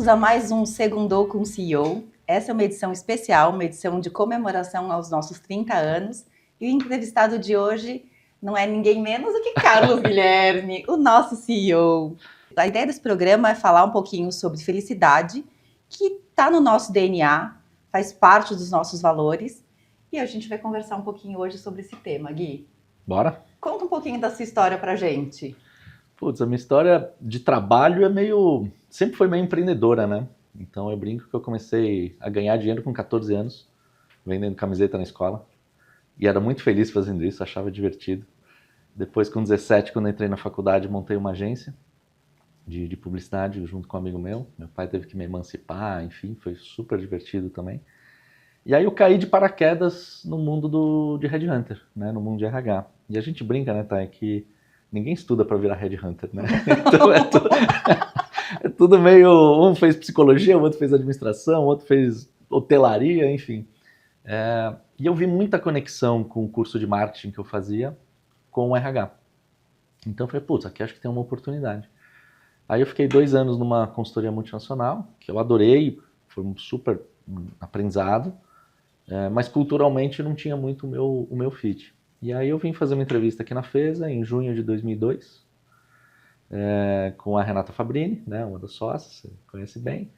Bem-vindos a mais um Segundou com o CEO. Essa é uma edição especial, uma edição de comemoração aos nossos 30 anos. E o entrevistado de hoje não é ninguém menos do que Carlos Guilherme, o nosso CEO. A ideia desse programa é falar um pouquinho sobre felicidade, que está no nosso DNA, faz parte dos nossos valores. E a gente vai conversar um pouquinho hoje sobre esse tema, Gui. Bora? Conta um pouquinho da sua história pra gente. Putz, a minha história de trabalho sempre foi meio empreendedora, né? Então eu brinco que eu comecei a ganhar dinheiro com 14 anos, vendendo camiseta na escola. E era muito feliz fazendo isso, achava divertido. Depois, com 17, quando entrei na faculdade, montei uma agência de publicidade junto com um amigo meu. Meu pai teve que me emancipar, enfim, foi super divertido também. E aí eu caí de paraquedas no mundo de Headhunter, né? No mundo de RH. E a gente brinca, né, Thay, que ninguém estuda para virar Headhunter, né? Então é tudo meio... Um fez psicologia, o outro fez administração, o outro fez hotelaria, enfim. E eu vi muita conexão com o curso de marketing que eu fazia com o RH. Então eu falei, putz, aqui acho que tem uma oportunidade. Aí eu fiquei 2 anos numa consultoria multinacional, que eu adorei, foi um super aprendizado, mas culturalmente não tinha muito o meu fit. E aí eu vim fazer uma entrevista aqui na FESA, em junho de 2002, com a Renata Fabrini, né, uma das sócias, você conhece bem.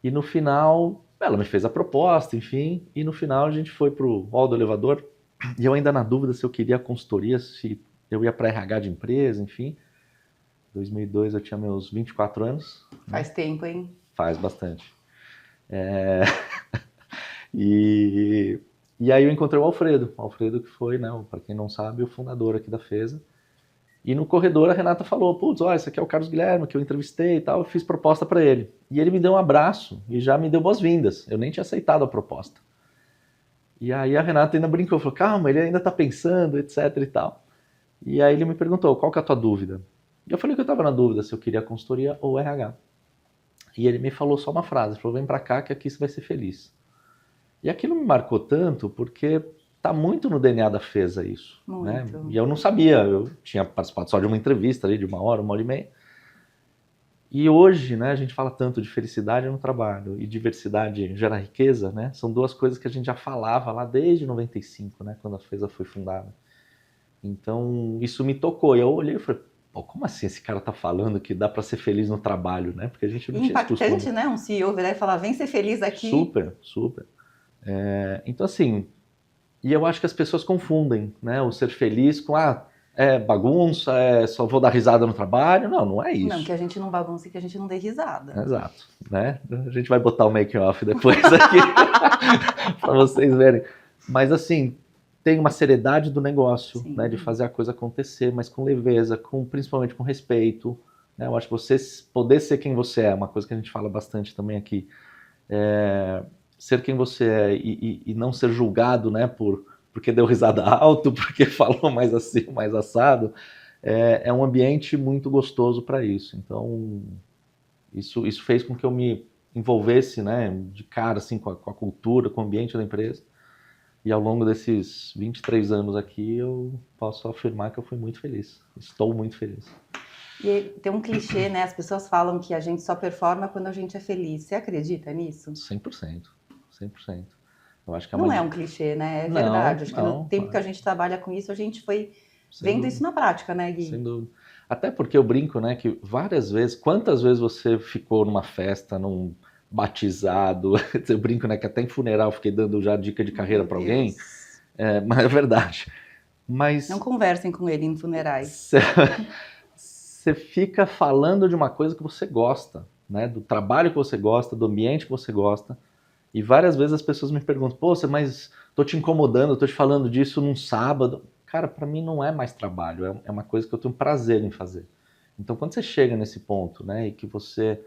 E no final, ela me fez a proposta, enfim, e no final a gente foi pro hall do elevador, e eu ainda na dúvida se eu queria a consultoria, se eu ia para RH de empresa, enfim. Em 2002 eu tinha meus 24 anos. Faz tempo, hein? Faz bastante. E aí eu encontrei o Alfredo que foi, né, para quem não sabe, o fundador aqui da FESA. E no corredor a Renata falou, putz, olha, esse aqui é o Carlos Guilherme, que eu entrevistei e tal, eu fiz proposta para ele. E ele me deu um abraço e já me deu boas-vindas, eu nem tinha aceitado a proposta. E aí a Renata ainda brincou, falou, calma, ele ainda tá pensando, etc e tal. E aí ele me perguntou, qual que é a tua dúvida? E eu falei que eu tava na dúvida se eu queria consultoria ou RH. E ele me falou só uma frase, falou, vem pra cá que aqui você vai ser feliz. E aquilo me marcou tanto porque tá muito no DNA da FESA isso. Né? E eu não sabia, eu tinha participado só de uma entrevista ali de 1 hora, 1h30. E hoje, né, a gente fala tanto de felicidade no trabalho e diversidade gera riqueza, né? São duas coisas que a gente já falava lá desde 95, né, quando a FESA foi fundada. Então, isso me tocou. E eu olhei e falei, pô, como assim esse cara tá falando que dá para ser feliz no trabalho, né? Porque a gente não tinha esse costume. Impactante, né? Um CEO virar e falar, vem ser feliz aqui. Super, super. Então, assim, e eu acho que as pessoas confundem, né, o ser feliz com, bagunça, só vou dar risada no trabalho. Não, não é isso. Não, que a gente não bagunça e que a gente não dê risada. Exato, né? A gente vai botar o make-off depois aqui para vocês verem. Mas, assim, tem uma seriedade do negócio, né, de fazer a coisa acontecer, mas com leveza, principalmente com respeito. Né? Eu acho que você poder ser quem você é, uma coisa que a gente fala bastante também aqui, ser quem você é e não ser julgado, né, porque deu risada alto, porque falou mais assim, mais assado, é um ambiente muito gostoso para isso. Então, isso fez com que eu me envolvesse, né, de cara assim, com a cultura, com o ambiente da empresa. E ao longo desses 23 anos aqui, eu posso afirmar que eu fui muito feliz. Estou muito feliz. E tem um clichê, né? As pessoas falam que a gente só performa quando a gente é feliz. Você acredita nisso? 100%. 100%. Eu acho que não é um clichê, né? É verdade. Acho que no tempo que a gente trabalha com isso, a gente foi vendo isso na prática, né, Gui? Sem dúvida. Até porque eu brinco, né, que várias vezes, quantas vezes você ficou numa festa, num batizado, eu brinco, né, que até em funeral fiquei dando já dica de carreira para alguém, mas é verdade. Mas não conversem com ele em funerais. Você fica falando de uma coisa que você gosta, né, do trabalho que você gosta, do ambiente que você gosta, e várias vezes as pessoas me perguntam, pô, mas tô te incomodando, tô te falando disso num sábado. Cara, para mim não é mais trabalho, é uma coisa que eu tenho prazer em fazer. Então, quando você chega nesse ponto, né, e que você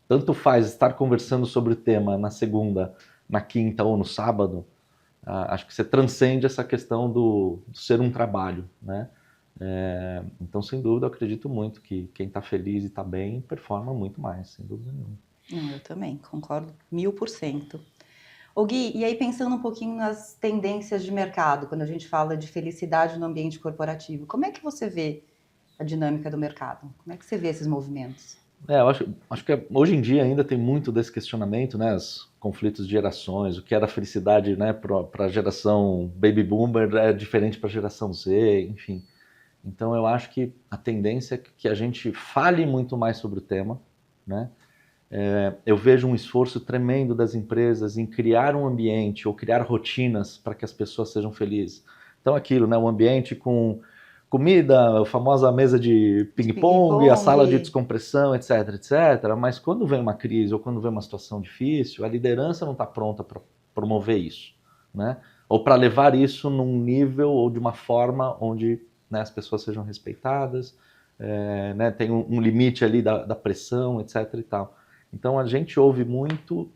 tanto faz estar conversando sobre o tema na segunda, na quinta ou no sábado, acho que você transcende essa questão do ser um trabalho, né? Então, sem dúvida, eu acredito muito que quem está feliz e está bem performa muito mais, sem dúvida nenhuma. Eu também, concordo 1000%. Ô Gui, e aí pensando um pouquinho nas tendências de mercado, quando a gente fala de felicidade no ambiente corporativo, como é que você vê a dinâmica do mercado? Como é que você vê esses movimentos? Eu acho que hoje em dia ainda tem muito desse questionamento, né? Os conflitos de gerações, o que era felicidade, né, para a geração Baby Boomer é diferente para a geração Z, enfim. Então eu acho que a tendência é que a gente fale muito mais sobre o tema, né? Eu vejo um esforço tremendo das empresas em criar um ambiente ou criar rotinas para que as pessoas sejam felizes. Então aquilo, né, um ambiente com comida, a famosa mesa de De ping-pong, a sala de ping-pong. descompressão, etc, etc. Mas quando vem uma crise ou quando vem uma situação difícil, a liderança não está pronta para promover isso, né? Ou para levar isso num nível ou de uma forma onde, né, as pessoas sejam respeitadas, né, tem um limite ali da pressão, etc e tal. Então a gente ouve muito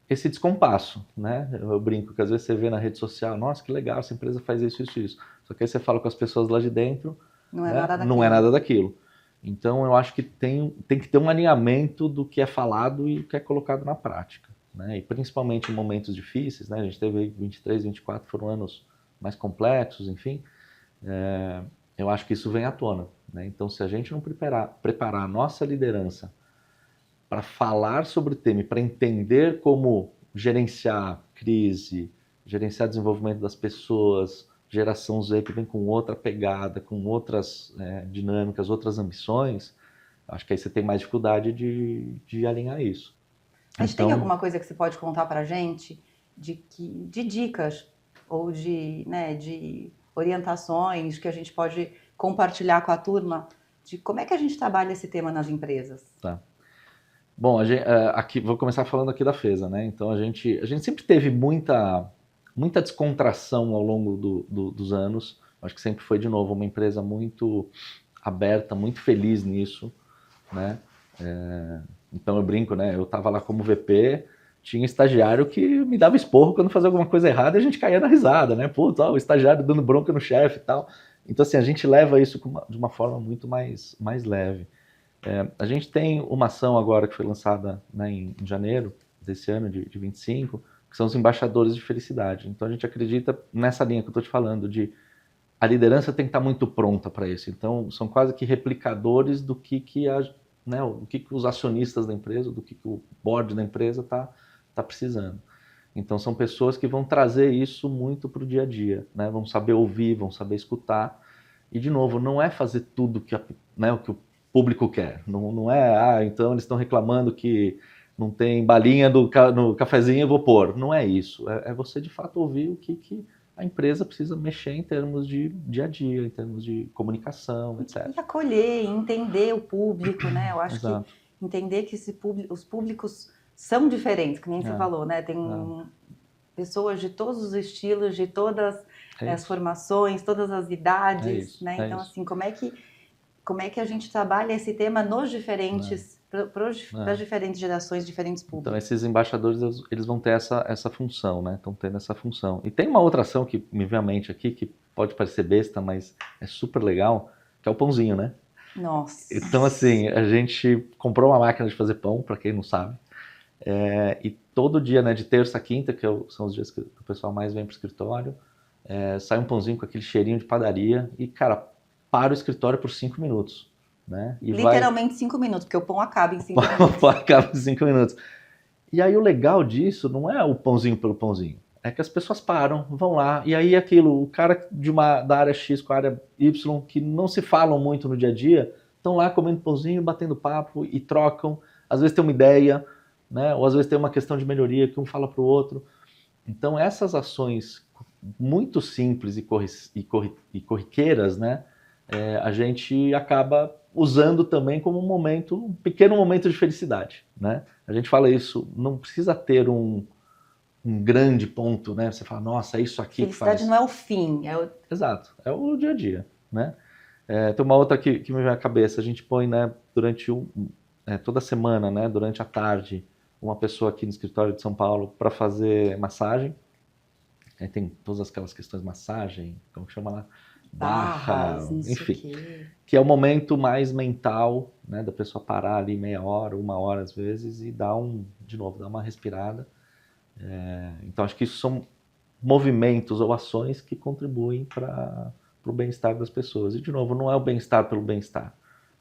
esse descompasso, né? Eu brinco que às vezes você vê na rede social, nossa, que legal, essa empresa faz isso, isso, isso. Só que aí você fala com as pessoas lá de dentro, Não é né? nada Não é daquilo. nada daquilo. Então eu acho que tem que ter um alinhamento do que é falado e o que é colocado na prática, né? E principalmente em momentos difíceis, né? A gente teve aí 23, 24 foram anos mais complexos, enfim. Eu acho que isso vem à tona, né? Então se a gente não preparar a nossa liderança para falar sobre o tema, para entender como gerenciar crise, gerenciar desenvolvimento das pessoas, geração Z que vem com outra pegada, com outras dinâmicas, outras ambições, acho que aí você tem mais dificuldade de alinhar isso. A gente tem Então, alguma coisa que você pode contar para a gente de dicas ou de orientações que a gente pode compartilhar com a turma de como é que a gente trabalha esse tema nas empresas? tá. Bom, aqui, vou começar falando aqui da FESA, né? Então a gente sempre teve muita descontração ao longo dos anos. Acho que sempre foi, de novo, uma empresa muito aberta, muito feliz nisso, né? Então eu brinco, né? Eu estava lá como VP, tinha estagiário que me dava esporro quando fazia alguma coisa errada e a gente caía na risada, né? Putz, ó, o estagiário dando bronca no chefe e tal. Então, assim, a gente leva isso de uma forma muito mais leve. A gente tem uma ação agora que foi lançada, né, em janeiro desse ano, de 25, que são os embaixadores de felicidade. Então a gente acredita nessa linha que eu estou te falando, de a liderança tem que estar muito pronta para isso. Então são quase que replicadores do né, o que os acionistas da empresa, do que o board da empresa tá precisando. Então são pessoas que vão trazer isso muito para o dia a dia, né? Vão saber ouvir, vão saber escutar. E de novo, não é fazer tudo né, o que o público quer. Não é, então eles estão reclamando que não tem balinha no cafezinho, eu vou pôr. Não é isso. É você de fato ouvir o que a empresa precisa mexer em termos de dia a dia, em termos de comunicação, etc. E acolher, entender o público, né? Eu acho que Exato. entender que os públicos são diferentes, que nem você É, falou, né? Tem é, pessoas de todos os estilos, de todas é as isso. formações, todas as É idades, isso. né? É Então, isso. assim, como é que a gente trabalha esse tema nos Né, diferentes, para as né. diferentes gerações, diferentes Então, públicos? esses embaixadores, eles vão ter essa função, né? Estão tendo essa função. E tem uma outra ação que me vem à mente aqui, que pode parecer besta, mas é super legal, que é o pãozinho, né? Então, Nossa, assim, a gente comprou uma máquina de fazer pão, para quem não sabe, e todo dia, né, de terça a quinta, são os dias que o pessoal mais vem para o escritório, sai um pãozinho com aquele cheirinho de padaria e, cara, para o escritório por 5 minutos, né? E vai, literalmente 5 minutos, porque o pão acaba em 5 minutos. acaba em 5 minutos. E aí o legal disso não é o pãozinho pelo pãozinho. É que as pessoas param, vão lá, e aí aquilo, o cara da área X com a área Y, que não se falam muito no dia a dia, estão lá comendo pãozinho, batendo papo e trocam. Às vezes tem uma ideia, né? Ou às vezes tem uma questão de melhoria que um fala para o outro. Então essas ações muito simples e corriqueiras, né? A gente acaba usando também como um pequeno momento de felicidade, né? A gente fala isso, não precisa ter um grande ponto, né? Você fala, nossa, é isso aqui que Felicidade não faz. é o fim, é o... Exato, é o dia a dia, né? Tem uma outra que me vem à cabeça, a gente põe, né, durante toda semana, né, durante a tarde, uma pessoa aqui no escritório de São Paulo para fazer massagem. Aí tem todas aquelas questões, massagem, como que chama lá? barras, Barra, não sei o enfim. quê. Que é o momento mais mental, né, da pessoa parar ali meia hora, uma hora às vezes, e de novo, dar uma respirada. Então acho que isso são movimentos ou ações que contribuem para o bem-estar das pessoas. E de novo, não é o bem-estar pelo bem-estar.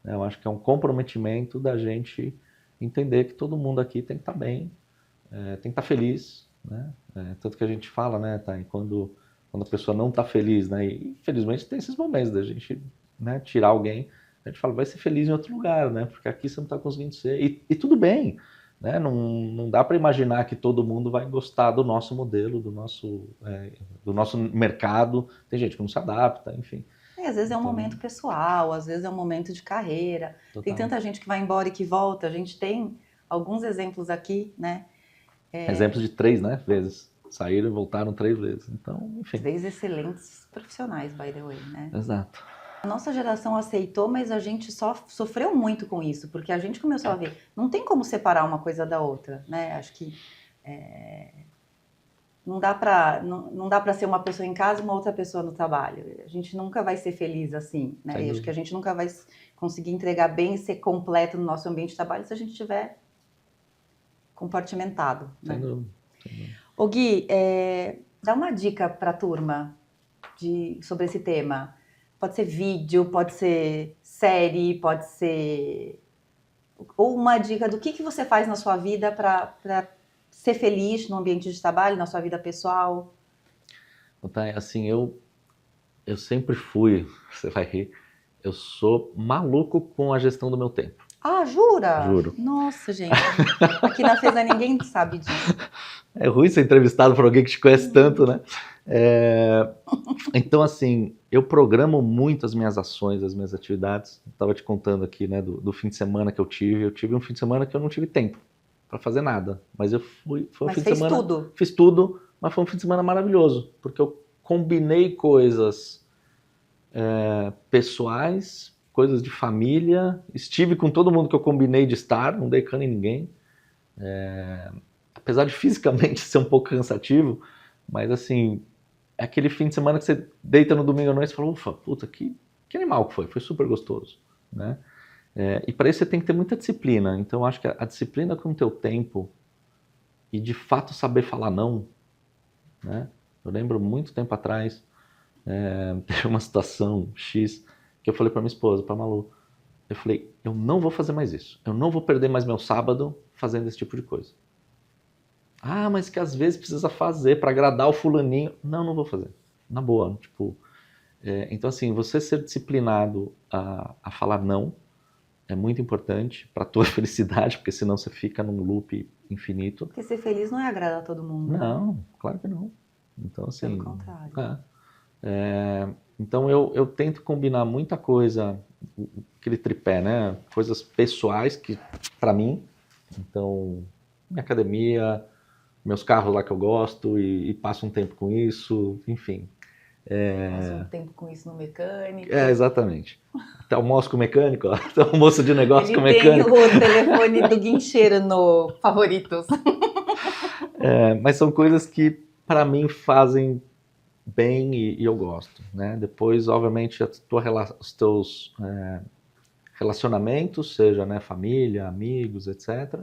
né? Eu acho que é um comprometimento da gente entender que todo mundo aqui tem que estar bem, tem que estar feliz, né? Tanto que a gente fala, né, Thay, quando a pessoa não está feliz, né? E infelizmente tem esses momentos da gente, né, tirar alguém, a gente fala, vai ser feliz em outro lugar, né? Porque aqui você não está conseguindo ser. E tudo bem, né? Não dá para imaginar que todo mundo vai gostar do nosso modelo, do nosso mercado. Tem gente que não se adapta, enfim. Às vezes é um Então, momento pessoal, às vezes é um momento de carreira. Tem total. tanta gente que vai embora e que volta. A gente tem alguns exemplos aqui, né? Exemplos de 3, né, vezes. Saíram e voltaram 3 vezes. Então, enfim. 3 excelentes profissionais, by the way, né? Exato. A nossa geração aceitou, mas a gente só sofreu muito com isso, porque a gente começou a ver, não tem como separar uma coisa da outra, né? Acho que não dá para ser uma pessoa em casa e uma outra pessoa no trabalho. A gente nunca vai ser feliz assim, né? E acho que a gente nunca vai conseguir entregar bem e ser completo no nosso ambiente de trabalho se a gente estiver compartimentado, né? Sem dúvida. Ô Gui, dá uma dica para a turma sobre esse tema. Pode ser vídeo, pode ser série, pode ser... Ou uma dica do que você faz na sua vida para ser feliz no ambiente de trabalho, na sua vida pessoal. Assim, eu sempre fui, você vai rir, eu sou maluco com a gestão do meu tempo. Ah, jura? Juro. Nossa, gente. Aqui na FESA ninguém sabe disso. É ruim ser entrevistado por alguém que te conhece tanto, né? Então, assim, eu programo muito as minhas ações, as minhas atividades. Estava te contando aqui, né, do fim de semana que eu tive. Eu tive um fim de semana que eu não tive tempo para fazer nada. Mas foi um fim de semana... tudo? Fiz tudo, mas foi um fim de semana maravilhoso. Porque eu combinei coisas pessoais, coisas de família. Estive com todo mundo que eu combinei de estar, não dei cano em ninguém. Apesar de fisicamente ser um pouco cansativo, mas assim, é aquele fim de semana que você deita no domingo à noite e fala, ufa, puta, que animal que foi super gostoso, né? E para isso você tem que ter muita disciplina. Então eu acho que a disciplina com o teu tempo e de fato saber falar não, né? Eu lembro muito tempo atrás, teve uma situação X que eu falei para minha esposa, para Malu, eu falei, eu não vou fazer mais isso, eu não vou perder mais meu sábado fazendo esse tipo de coisa. Ah, mas que às vezes precisa fazer para agradar o fulaninho. Não vou fazer. Na boa, tipo... então, assim, você ser disciplinado a falar não é muito importante para a tua felicidade, porque senão você fica num loop infinito. Porque ser feliz não é agradar todo mundo. Não, claro que não. Então, assim... Pelo contrário. Então, eu tento combinar muita coisa, aquele tripé, né? Coisas pessoais que, para mim, então, minha academia... meus carros lá que eu gosto e passo um tempo com isso, enfim. Passo um tempo com isso no mecânico. Exatamente. Até almoço com o mecânico, ó. Até almoço de negócio com o mecânico. Ele tem o telefone do guincheiro no favoritos. Mas são coisas que, para mim, fazem bem e eu gosto, né? Depois, obviamente, os teus relacionamentos, seja, né, família, amigos, etc.,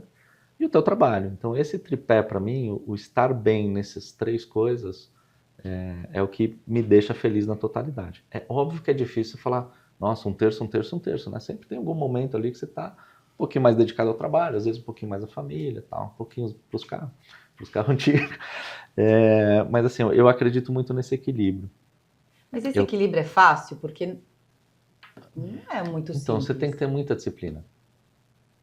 e o teu trabalho. Então, esse tripé, para mim, o estar bem nessas 3 coisas, é o que me deixa feliz na totalidade. É óbvio que é difícil falar, nossa, um terço, né? Sempre tem algum momento ali que você está um pouquinho mais dedicado ao trabalho, às vezes um pouquinho mais à família, tal, um pouquinho para os carros antigos. Mas assim, eu acredito muito nesse equilíbrio. Mas esse equilíbrio é fácil? Porque não é muito simples. Então, você tem que ter muita disciplina.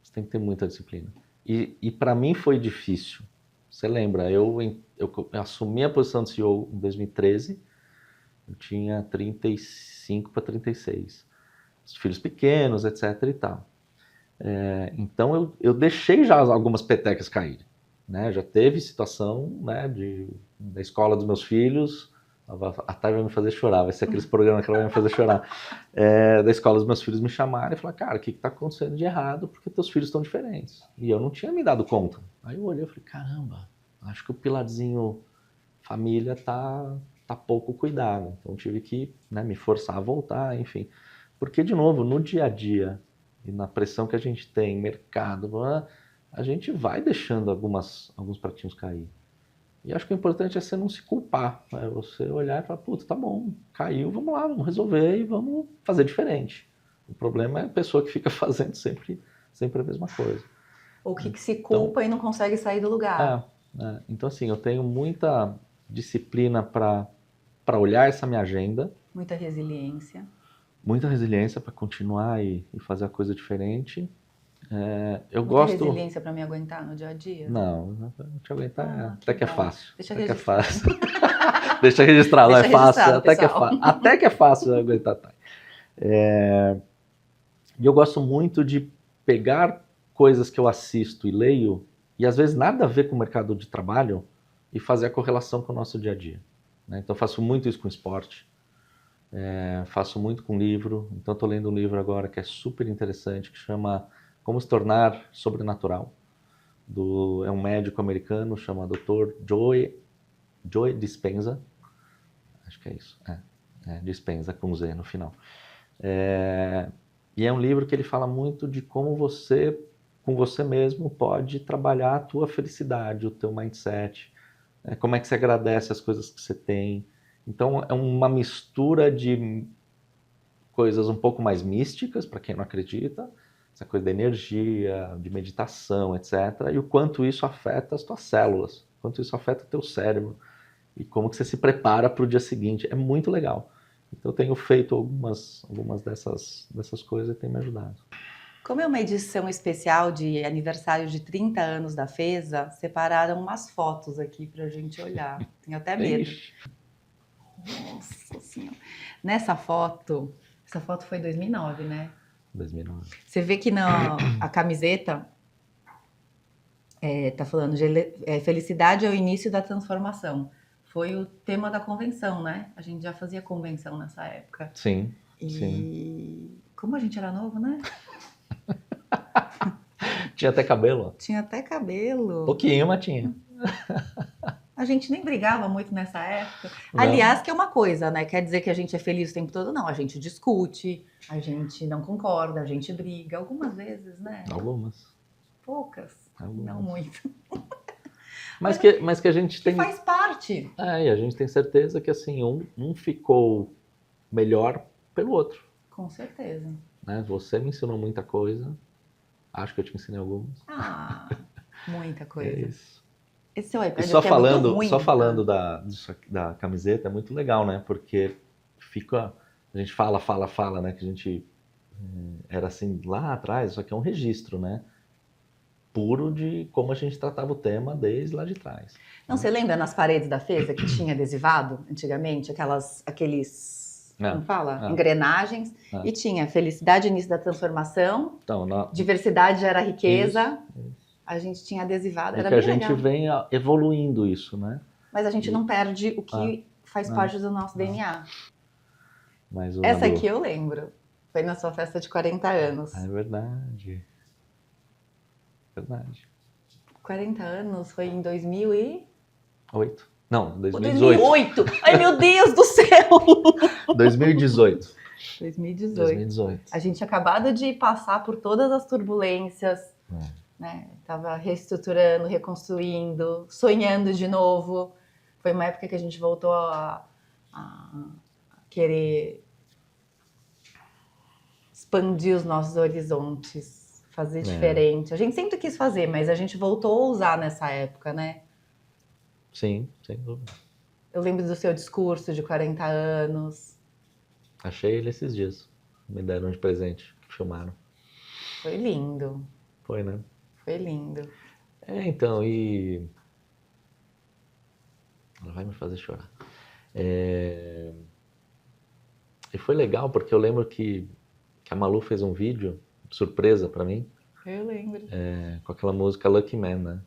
Você tem que ter muita disciplina. E para mim foi difícil. Você lembra, eu assumi a posição de CEO em 2013, eu tinha 35 para 36. Os filhos pequenos, etc e tal. Então eu deixei já algumas petecas caírem, né? Já teve situação, né, da escola dos meus filhos, a Thay vai me fazer chorar, vai ser aqueles programas que ela vai me fazer chorar, da escola dos meus filhos me chamarem e falar, cara, o que está acontecendo de errado porque teus filhos estão diferentes? E eu não tinha me dado conta. Aí eu olhei e falei, caramba, acho que o pilarzinho família tá pouco cuidado. Então tive que, né, me forçar a voltar, enfim. Porque, de novo, no dia a dia e na pressão que a gente tem, mercado, a gente vai deixando alguns pratinhos cair. E acho que o importante é você não se culpar, você olhar e falar, puta, tá bom, caiu, vamos lá, vamos resolver e vamos fazer diferente. O problema é a pessoa que fica fazendo sempre a mesma coisa. Ou que se culpa e não consegue sair do lugar. Então, assim, eu tenho muita disciplina para olhar essa minha agenda. Muita resiliência. Muita resiliência para continuar e fazer a coisa diferente. Eu Muita gosto... resiliência para me aguentar no dia a dia? Não te aguentar até que é bom. fácil. Deixa até que é registrado. fácil. Deixa registrado, não é fácil. Até que é pessoal. fácil. Até que é fácil aguentar. E eu gosto muito de pegar coisas que eu assisto e leio, e às vezes nada a ver com o mercado de trabalho, e fazer a correlação com o nosso dia a dia. Né? Então eu faço muito isso com esporte, faço muito com livro. Então estou lendo um livro agora que é super interessante, que chama Como se Tornar Sobrenatural. É um médico americano, chama Dr. Joe Dispenza. Acho que é isso. Dispenza com Z no final. E é um livro que ele fala muito de como você, com você mesmo, pode trabalhar a tua felicidade, o teu mindset, como é que você agradece as coisas que você tem. Então é uma mistura de coisas um pouco mais místicas, para quem não acredita, essa coisa da energia, de meditação, etc. E o quanto isso afeta as tuas células, o quanto isso afeta o teu cérebro, e como que você se prepara para o dia seguinte. É muito legal. Então eu tenho feito algumas dessas coisas e tem me ajudado. Como é uma edição especial de aniversário de 30 anos da FESA, separaram umas fotos aqui pra gente olhar. Tenho até medo. Ixi. Nossa Senhora. Essa foto foi em 2009, né? 2009. Você vê que a camiseta tá falando felicidade é o início da transformação. Foi o tema da convenção, né? A gente já fazia convenção nessa época. Sim, sim. Como a gente era novo, né? Tinha até cabelo. Tinha até cabelo. Pouquinho, mas tinha. A gente nem brigava muito nessa época. Não. Aliás, que é uma coisa, né? Quer dizer que a gente é feliz o tempo todo? Não, a gente discute, a gente não concorda, a gente briga. Algumas vezes, né? Algumas. Poucas. Algumas. Não muito. Mas que a gente tem... faz parte. E a gente tem certeza que assim, um ficou melhor pelo outro. Com certeza. Né? Você me ensinou muita coisa. Acho que eu te ensinei algumas. Muita coisa. É isso. Esse seu iPad Só aqui falando, é muito ruim, só falando da camiseta, é muito legal, né? Porque a gente fala, né? Que a gente era assim lá atrás, só que é um registro, né? Puro de como a gente tratava o tema desde lá de trás. Não, você lembra nas paredes da FESA que tinha adesivado antigamente? Aqueles, como fala? Engrenagens. E tinha felicidade, início da transformação, então, diversidade gera riqueza. Isso. A gente tinha adesivado, era que bem a gente legal. vem evoluindo isso, né? Mas a gente não perde o que faz parte do nosso DNA. Mas essa aqui eu lembro. Foi na sua festa de 40 anos. É verdade. Verdade. 40 anos foi em 2008. Não, 2018. 2008! Ai, meu Deus do céu! 2018. 2018. A gente tinha acabado de passar por todas as turbulências, né? Tava reestruturando, reconstruindo, sonhando de novo. Foi uma época que a gente voltou a querer expandir os nossos horizontes, fazer diferente. A gente sempre quis fazer, mas a gente voltou a usar nessa época, né? Sim, sem dúvida. Eu lembro do seu discurso de 40 anos. Achei ele esses dias. Me deram de presente, filmaram. Foi lindo. Foi, né? Foi lindo. Então, e... Ela vai me fazer chorar. E foi legal, porque eu lembro que a Malu fez um vídeo, surpresa pra mim. Eu lembro. Com aquela música Lucky Man, né?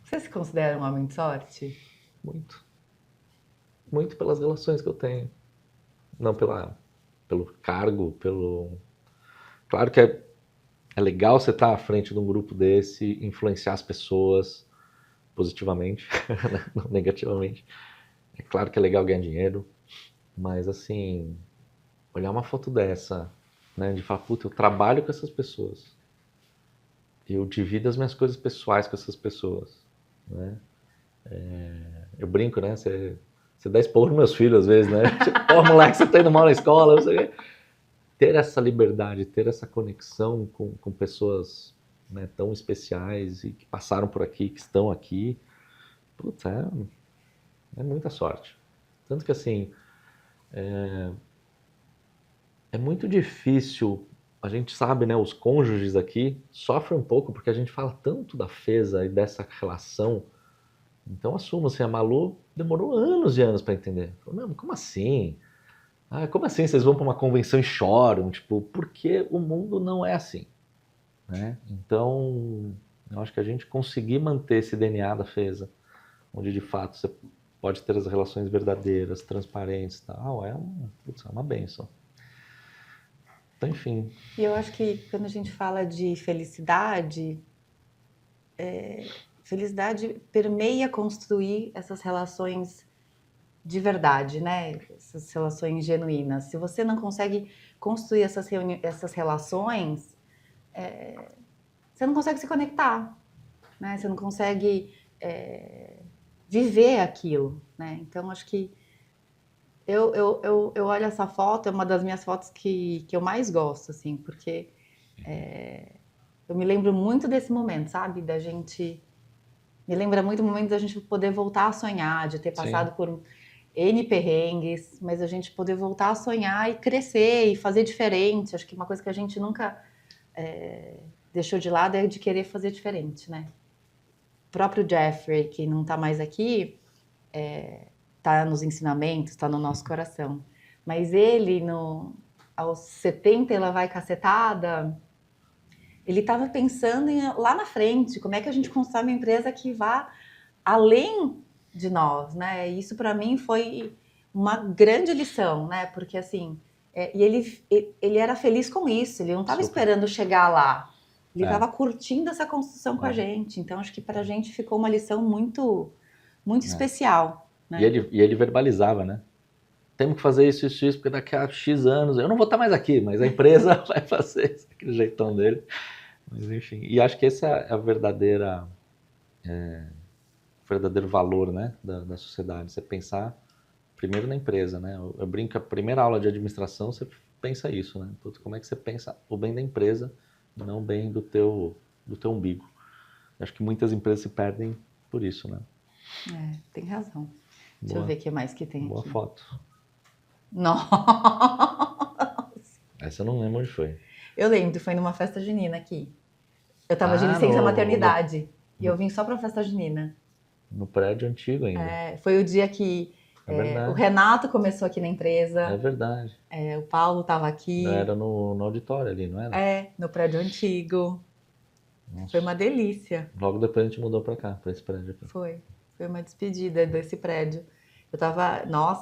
Você se considera um homem de sorte? Muito. Muito pelas relações que eu tenho. Não pelo cargo, Claro que é legal você estar à frente de um grupo desse, influenciar as pessoas positivamente, não negativamente. É claro que é legal ganhar dinheiro, mas assim, olhar uma foto dessa, né, de falar, puta, eu trabalho com essas pessoas, eu divido as minhas coisas pessoais com essas pessoas, né? Eu brinco, né? Você Você dá esporro nos meus filhos às vezes, né? Pô, moleque, você tá indo mal na escola, não sei o quê. Ter essa liberdade, ter essa conexão com pessoas, né, tão especiais e que passaram por aqui, que estão aqui, putz, é muita sorte. Tanto que assim, é muito difícil, a gente sabe, né, os cônjuges aqui sofrem um pouco porque a gente fala tanto da Feza e dessa relação. Então assumo assim, a Malu demorou anos e anos para entender. Falou, não, como assim? Ah, como assim vocês vão para uma convenção e choram? Tipo, porque o mundo não é assim, né? Então, eu acho que a gente conseguir manter esse DNA da Feza, onde de fato você pode ter as relações verdadeiras, transparentes e tal, putz, é uma bênção. Então, enfim. E eu acho que quando a gente fala de felicidade, felicidade permeia construir essas relações de verdade, né? Essas relações genuínas. Se você não consegue construir essas relações, você não consegue se conectar, né? Você não consegue viver aquilo, né? Então, acho que eu olho essa foto, é uma das minhas fotos que eu mais gosto, assim, porque eu me lembro muito desse momento, sabe? Da gente... Me lembra muito o momento da gente poder voltar a sonhar, de ter passado Sim. por N perrengues, mas a gente poder voltar a sonhar e crescer e fazer diferente. Acho que uma coisa que a gente nunca deixou de lado é de querer fazer diferente, né? O próprio Jeffrey, que não está mais aqui, está nos ensinamentos, está no nosso coração. Mas ele, aos 70 e lá vai cacetada, ele estava pensando lá na frente, como é que a gente constrói uma empresa que vá além de nós, né? Isso para mim foi uma grande lição, né? Porque assim, e ele era feliz com isso, ele não estava esperando chegar lá, ele estava curtindo essa construção com a gente. Então acho que para a gente ficou uma lição muito, muito especial. Né? E ele verbalizava, né? Temos que fazer isso, porque daqui a X anos eu não vou estar mais aqui, mas a empresa vai fazer isso, aquele jeitão dele. Mas enfim, e acho que esse é a verdadeiro valor, né, da sociedade. Você pensar primeiro na empresa, né? Eu brinco, a primeira aula de administração você pensa isso, né? Como é que você pensa o bem da empresa, não o bem do teu umbigo. Acho que muitas empresas se perdem por isso, né? Tem razão. Deixa eu ver o que mais que tem boa aqui. Boa foto. Nossa! Essa eu não lembro onde foi. Eu lembro, foi numa festa junina aqui. Eu tava de licença maternidade e eu vim só pra festa junina. No prédio antigo ainda. Foi o dia que o Renato começou aqui na empresa. É verdade. O Paulo tava aqui. Era no auditório ali, não era? No prédio antigo. Nossa. Foi uma delícia. Logo depois a gente mudou pra cá, pra esse prédio aqui. Foi uma despedida desse prédio.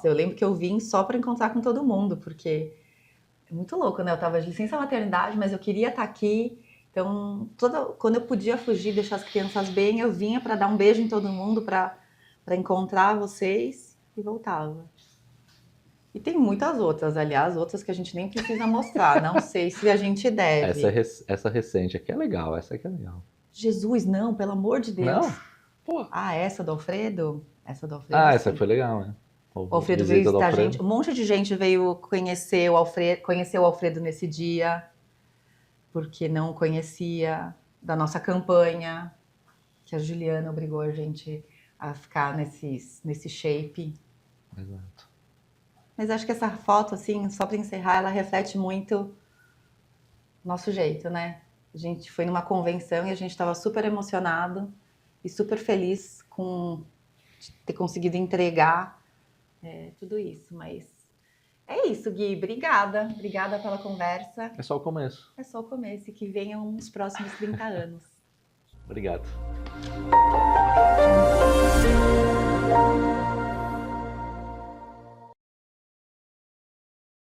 Eu lembro que eu vim só pra encontrar com todo mundo, porque é muito louco, né? Eu tava de licença maternidade, mas eu queria estar aqui. Então, quando eu podia fugir, deixar as crianças bem, eu vinha para dar um beijo em todo mundo, para encontrar vocês e voltava. E tem muitas outras, aliás, outras que a gente nem precisa mostrar. Não sei se a gente deve. Essa recente aqui é legal, essa aqui é legal. Jesus, não, pelo amor de Deus. Não? Pô. Essa do Alfredo? Essa do Alfredo. Essa foi legal, né? O Alfredo veio visitar a gente. Um monte de gente veio conhecer o Alfredo nesse dia, porque não conhecia da nossa campanha, que a Juliana obrigou a gente a ficar nesse shape. Exato. Mas acho que essa foto, assim, só para encerrar, ela reflete muito nosso jeito, né? A gente foi numa convenção e a gente estava super emocionado e super feliz com ter conseguido entregar tudo isso. Mas é isso, Gui. Obrigada. Obrigada pela conversa. É só o começo. É só o começo e que venham os próximos 30 anos. Obrigado.